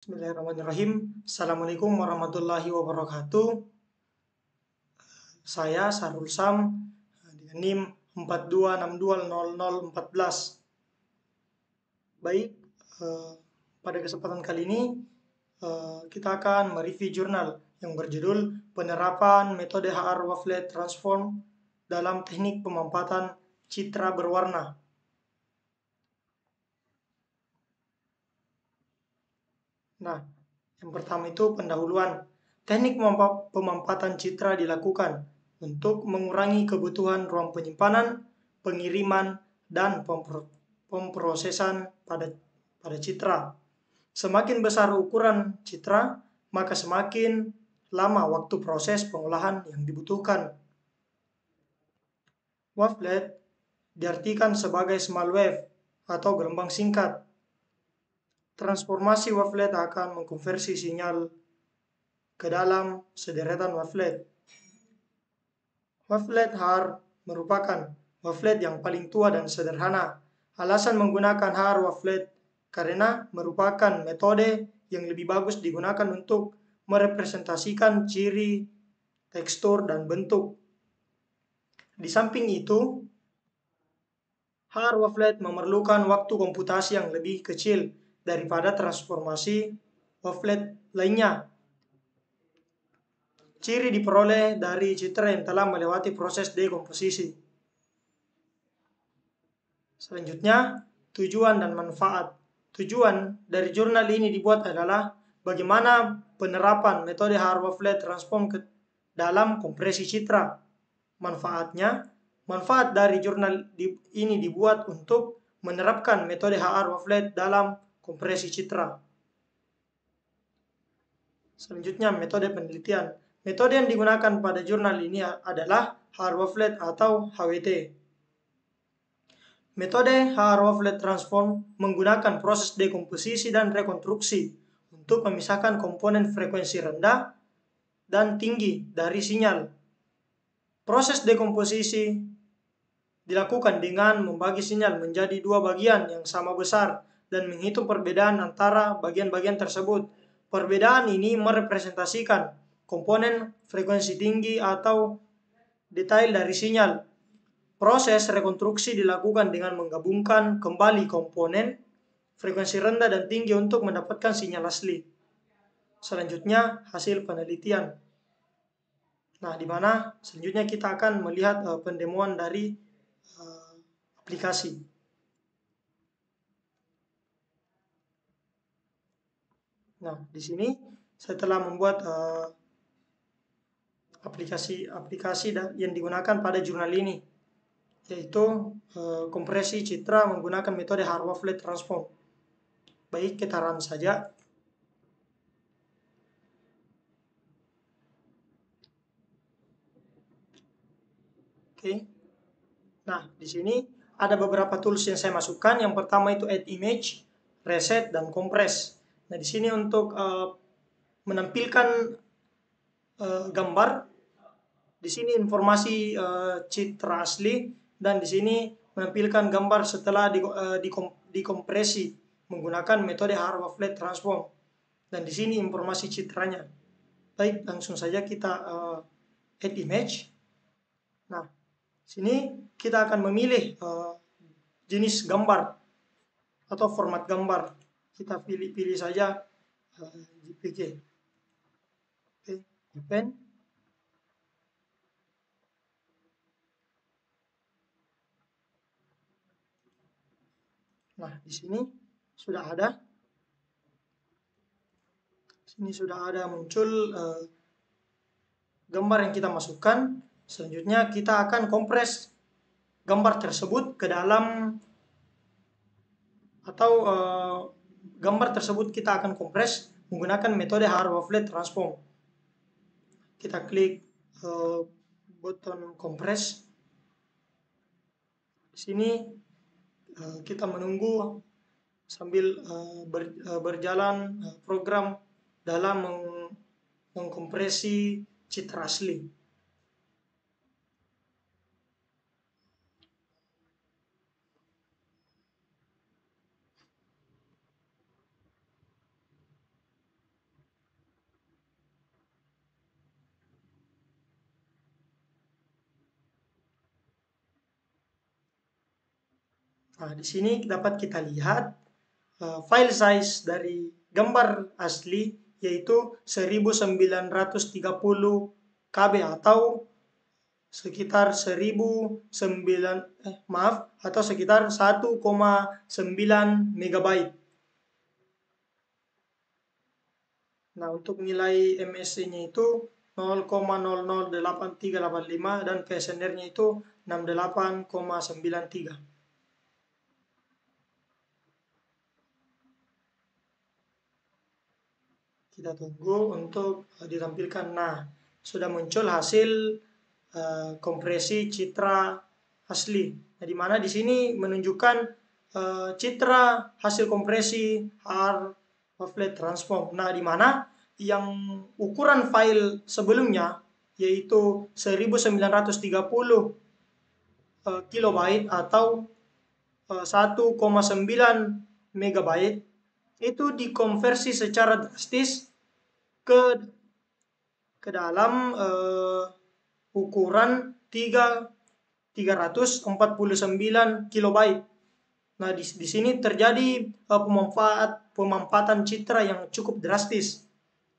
Bismillahirrahmanirrahim. Assalamualaikum warahmatullahi wabarakatuh. Saya Sarul Sam dengan NIM 42620014. Baik, pada kesempatan kali ini kita akan mereview jurnal yang berjudul Penerapan Metode HR Wavelet Transform dalam Teknik Pemampatan Citra Berwarna. Nah, yang pertama itu pendahuluan. Teknik pemampatan citra dilakukan untuk mengurangi kebutuhan ruang penyimpanan, pengiriman, dan pemrosesan pada citra. Semakin besar ukuran citra, maka semakin lama waktu proses pengolahan yang dibutuhkan. Wavelet diartikan sebagai small wave atau gelombang singkat. Transformasi wavelet akan mengkonversi sinyal ke dalam sederetan wavelet. Wavelet HR merupakan wavelet yang paling tua dan sederhana. Alasan menggunakan HR wavelet karena merupakan metode yang lebih bagus digunakan untuk merepresentasikan ciri, tekstur, dan bentuk. Di samping itu, HR wavelet memerlukan waktu komputasi yang lebih kecil daripada transformasi wavelet lainnya. Ciri diperoleh dari citra yang telah melewati proses dekomposisi. Selanjutnya, tujuan dan manfaat. Tujuan dari jurnal ini dibuat adalah bagaimana penerapan metode HR wavelet transform dalam kompresi citra. Manfaatnya, manfaat dari jurnal ini dibuat untuk menerapkan metode HR wavelet dalam kompresi citra. Selanjutnya, metode penelitian. Metode yang digunakan pada jurnal ini adalah HR wavelet atau HWT. Metode HR wavelet transform menggunakan proses dekomposisi dan rekonstruksi untuk memisahkan komponen frekuensi rendah dan tinggi dari sinyal. Proses dekomposisi dilakukan dengan membagi sinyal menjadi dua bagian yang sama besar dan menghitung perbedaan antara bagian-bagian tersebut. Perbedaan ini merepresentasikan komponen frekuensi tinggi atau detail dari sinyal. Proses rekonstruksi dilakukan dengan menggabungkan kembali komponen frekuensi rendah dan tinggi untuk mendapatkan sinyal asli. Selanjutnya, hasil penelitian. Nah, di mana selanjutnya kita akan melihat pendemoan dari aplikasi. Nah, di sini saya telah membuat aplikasi yang digunakan pada jurnal ini, yaitu kompresi citra menggunakan metode HR wavelet transform. Baik, kita run saja. Oke. Nah, di sini ada beberapa tools yang saya masukkan. Yang pertama itu add image, reset, dan compress. Nah, di sini untuk menampilkan gambar, di sini informasi citra asli, dan di sini menampilkan gambar setelah dikompresi menggunakan metode HR wavelet transform. Dan di sini informasi citranya. Baik, langsung saja kita add image. Nah, sini kita akan memilih jenis gambar atau format gambar. Kita pilih saja JPG. Oke, open. Nah, di sini sudah ada. Sini sudah ada muncul gambar yang kita masukkan. Selanjutnya kita akan kompres gambar tersebut ke dalam, atau gambar tersebut kita akan kompres menggunakan metode HR wavelet transform. Kita klik button kompres. Di sini kita menunggu sambil berjalan program dalam mengkompresi citra asli. Nah, di sini dapat kita lihat file size dari gambar asli yaitu 1930 KB atau sekitar 1,9 megabyte. Nah, untuk nilai MSC-nya itu 0,008385 dan PSNR-nya itu 68,93. Kita tunggu untuk ditampilkan. Nah, sudah muncul hasil kompresi citra asli. Nah, di mana di sini menunjukkan citra hasil kompresi R wavelet transform. Nah, di mana yang ukuran file sebelumnya yaitu 1930 kilobyte atau 1,9 megabyte itu dikonversi secara drastis ke dalam ukuran 349 kilobyte. Nah, di sini terjadi pemampatan citra yang cukup drastis.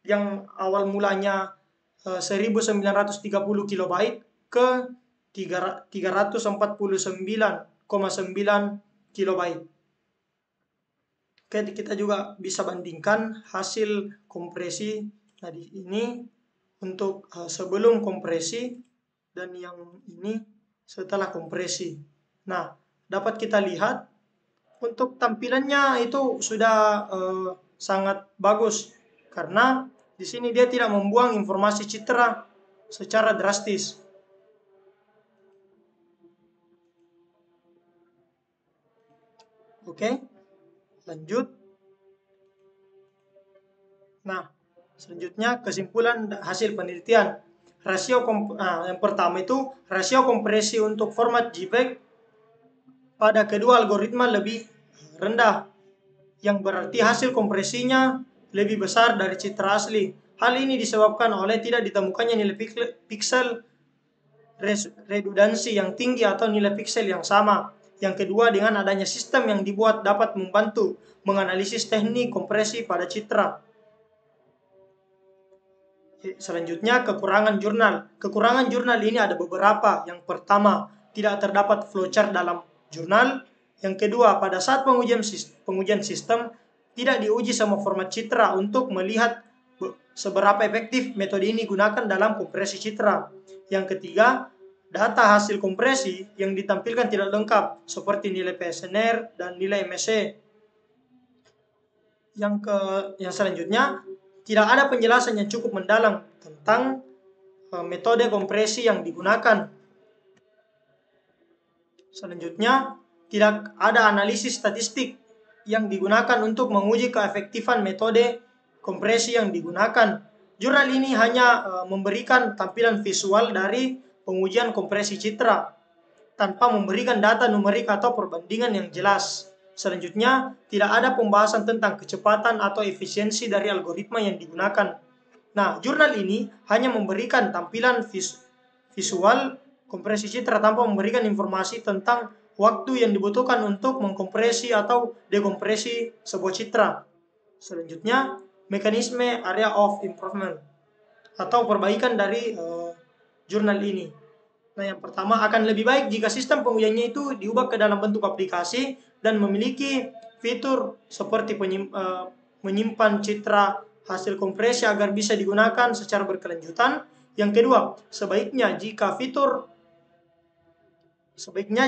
Yang awal mulanya 1930 kilobyte ke 349,9 kilobyte. Oke, kita juga bisa bandingkan hasil kompresi. Nah, di ini untuk sebelum kompresi dan yang ini setelah kompresi. Nah, dapat kita lihat untuk tampilannya itu sudah sangat bagus karena di sini dia tidak membuang informasi citra secara drastis. Oke, lanjut. Nah, selanjutnya kesimpulan hasil penelitian. Yang pertama itu rasio kompresi untuk format JPEG pada kedua algoritma lebih rendah, yang berarti hasil kompresinya lebih besar dari citra asli. Hal ini disebabkan oleh tidak ditemukannya nilai piksel redundansi yang tinggi atau nilai piksel yang sama. Yang kedua, dengan adanya sistem yang dibuat dapat membantu menganalisis teknik kompresi pada citra. Selanjutnya, kekurangan jurnal. Kekurangan jurnal ini ada beberapa. Yang pertama, tidak terdapat flowchart dalam jurnal. Yang kedua, pada saat pengujian sistem, tidak diuji semua format citra untuk melihat seberapa efektif metode ini digunakan dalam kompresi citra. Yang ketiga, data hasil kompresi yang ditampilkan tidak lengkap, seperti nilai PSNR dan nilai MSC. Yang selanjutnya, tidak ada penjelasan yang cukup mendalam tentang metode kompresi yang digunakan. Selanjutnya, tidak ada analisis statistik yang digunakan untuk menguji keefektifan metode kompresi yang digunakan. Jurnal ini hanya memberikan tampilan visual dari pengujian kompresi citra tanpa memberikan data numerik atau perbandingan yang jelas. Selanjutnya, tidak ada pembahasan tentang kecepatan atau efisiensi dari algoritma yang digunakan. Nah, jurnal ini hanya memberikan tampilan visual kompresi citra tanpa memberikan informasi tentang waktu yang dibutuhkan untuk mengkompresi atau dekompresi sebuah citra. Selanjutnya, mekanisme area of improvement atau perbaikan dari jurnal ini. Nah, yang pertama, akan lebih baik jika sistem pengujiannya itu diubah ke dalam bentuk aplikasi dan memiliki fitur seperti menyimpan citra hasil kompresi agar bisa digunakan secara berkelanjutan. Yang kedua, sebaiknya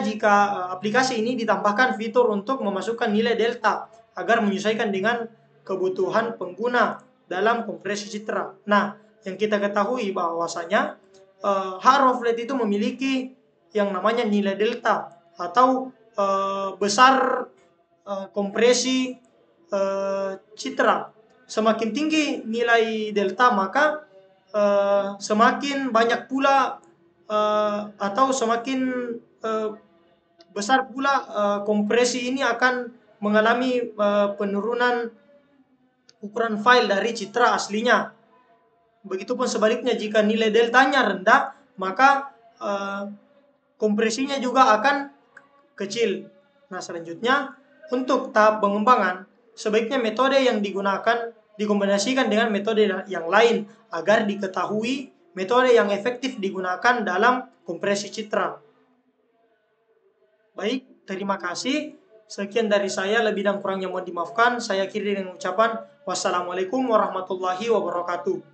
jika aplikasi ini ditambahkan fitur untuk memasukkan nilai delta agar menyesuaikan dengan kebutuhan pengguna dalam kompresi citra. Nah, yang kita ketahui bahwasanya H-Wavelet itu memiliki yang namanya nilai delta atau besar kompresi citra. Semakin tinggi nilai delta, maka semakin banyak pula atau semakin besar pula kompresi ini akan mengalami penurunan ukuran file dari citra aslinya. Begitupun sebaliknya, jika nilai deltanya rendah, maka kompresinya juga akan kecil. Nah, selanjutnya untuk tahap pengembangan, sebaiknya metode yang digunakan dikombinasikan dengan metode yang lain agar diketahui metode yang efektif digunakan dalam kompresi citra. Baik, terima kasih. Sekian dari saya, lebih dan kurangnya mohon dimaafkan. Saya akhiri dengan ucapan wassalamualaikum warahmatullahi wabarakatuh.